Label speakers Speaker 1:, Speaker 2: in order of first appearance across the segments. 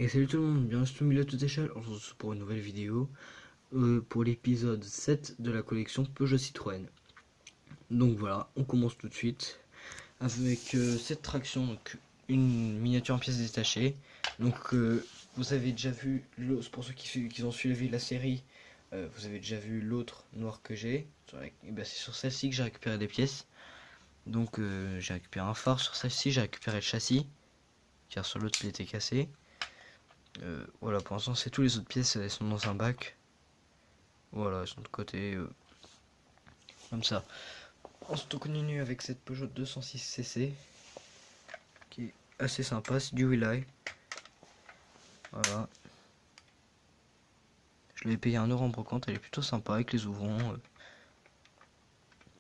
Speaker 1: Et salut tout le monde, bienvenue sur Milieu de toute échelle, on se retrouve pour une nouvelle vidéo pour l'épisode 7 de la collection Peugeot Citroën. Donc voilà, on commence tout de suite avec cette traction, donc une miniature en pièces détachées. Donc vous avez déjà vu, pour ceux qui ont suivi la série, vous avez déjà vu l'autre noir que j'ai. C'est sur celle-ci que j'ai récupéré des pièces. Donc j'ai récupéré un phare sur celle-ci, j'ai récupéré le châssis, car sur l'autre il était cassé. Voilà, pour l'instant c'est tous les autres pièces, elles sont dans un bac. Voilà, elles sont de côté, comme ça. Ensuite on continue avec cette Peugeot 206cc qui est assez sympa, c'est du Will-I. Voilà. Je l'avais payé 1€ en brocante, elle est plutôt sympa avec les ouvrants.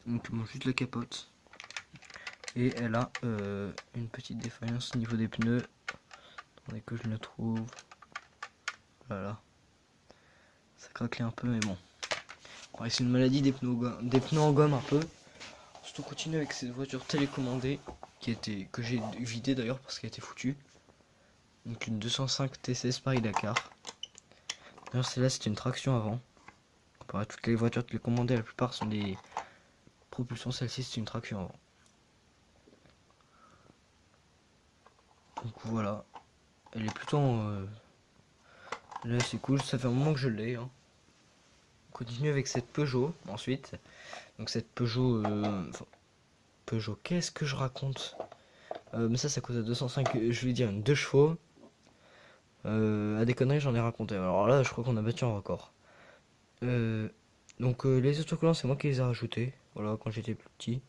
Speaker 1: Donc juste la capote. Et elle a une petite défaillance au niveau des pneus. Attendez que je le trouve. Voilà. Ça craquelait un peu mais bon. Ouais, c'est une maladie des pneus en gomme un peu. Ensuite on continue avec cette voiture télécommandée que j'ai vidée d'ailleurs parce qu'elle était foutue. Donc une 205 TCS Paris-Dakar. D'ailleurs celle-là c'était une traction avant. Comparé à toutes les voitures télécommandées, la plupart sont des propulsions, celle-ci c'est une traction avant. Donc voilà. Elle est plutôt là c'est cool, ça fait un moment que je l'ai. On continue avec cette Peugeot ensuite. Donc cette Peugeot... Peugeot, qu'est-ce que je raconte? Mais ça coûte à 205, je vais dire une 2 chevaux. À des conneries j'en ai raconté. Alors là je crois qu'on a battu un record. Donc les autocollants c'est moi qui les ai rajoutés. Voilà, quand j'étais plus petit.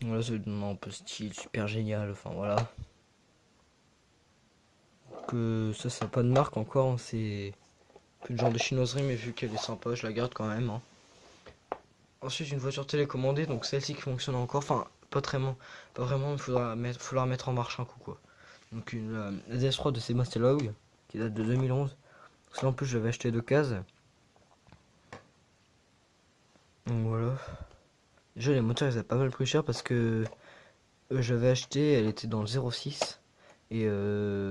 Speaker 1: Voilà, ça donne un peu style, super génial, enfin voilà. Donc ça n'a pas de marque encore, hein, c'est plus de genre de chinoiserie, mais vu qu'elle est sympa je la garde quand même. Ensuite une voiture télécommandée, donc celle-ci qui fonctionne encore, enfin pas vraiment, il faudra la mettre en marche un coup quoi. Donc la DS3 de Sébastien Loeb qui date de 2011. Ça en plus j'avais acheté de cases. Donc voilà. Déjà les moteurs ils avaient pas mal pris cher parce que j'avais acheté, elle était dans le 06 et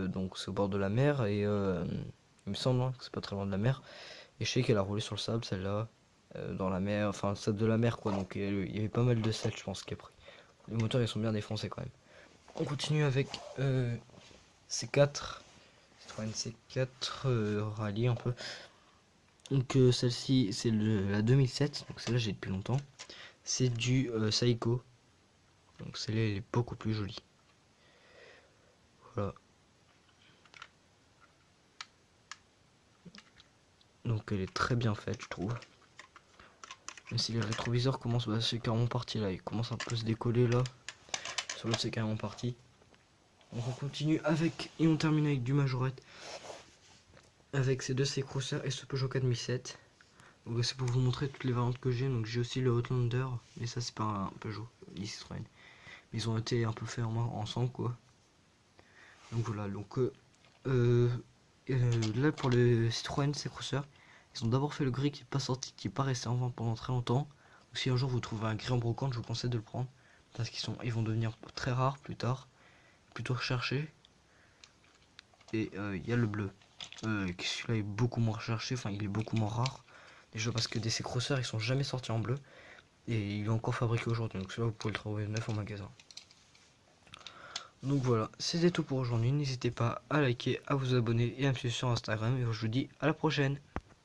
Speaker 1: donc c'est au bord de la mer et il me semble que c'est pas très loin de la mer et je sais qu'elle a roulé sur le sable celle-là dans la mer, enfin le sable de la mer quoi, donc il y avait pas mal de sel je pense qui a pris. Les moteurs ils sont bien défoncés quand même. On continue avec C4 Citroën C4 rallye un peu. Donc celle-ci c'est la 2007, donc celle-là j'ai depuis longtemps. C'est du Saiko. Donc celle-là elle est beaucoup plus jolie. Voilà. Donc elle est très bien faite je trouve. Même si les rétroviseurs commencent, c'est carrément parti là, il commence un peu à se décoller là. Sur l'autre c'est carrément parti. Donc on continue avec, et on termine avec du Majorette. Avec ces deux C-Crosser et ce Peugeot 4007. Donc c'est pour vous montrer toutes les variantes que j'ai. Donc j'ai aussi le Outlander, mais ça c'est pas un Peugeot, ni Citroën. Ils ont été un peu faits ensemble quoi. Donc voilà, donc là pour le Citroën C-Crosser, ils ont d'abord fait le gris qui est pas sorti, qui est pas resté en vente pendant très longtemps. Donc si un jour vous trouvez un gris en brocante, je vous conseille de le prendre. Parce ils vont devenir très rares plus tard, plutôt recherchés. Et il y a le bleu. Celui-là est beaucoup moins recherché, enfin il est beaucoup moins rare. Déjà parce que des C-Crossers ils sont jamais sortis en bleu. Et il est encore fabriqué aujourd'hui, donc celui-là vous pouvez le trouver neuf en magasin. Donc voilà, c'était tout pour aujourd'hui. N'hésitez pas à liker, à vous abonner et à me suivre sur Instagram. Et je vous dis à la prochaine.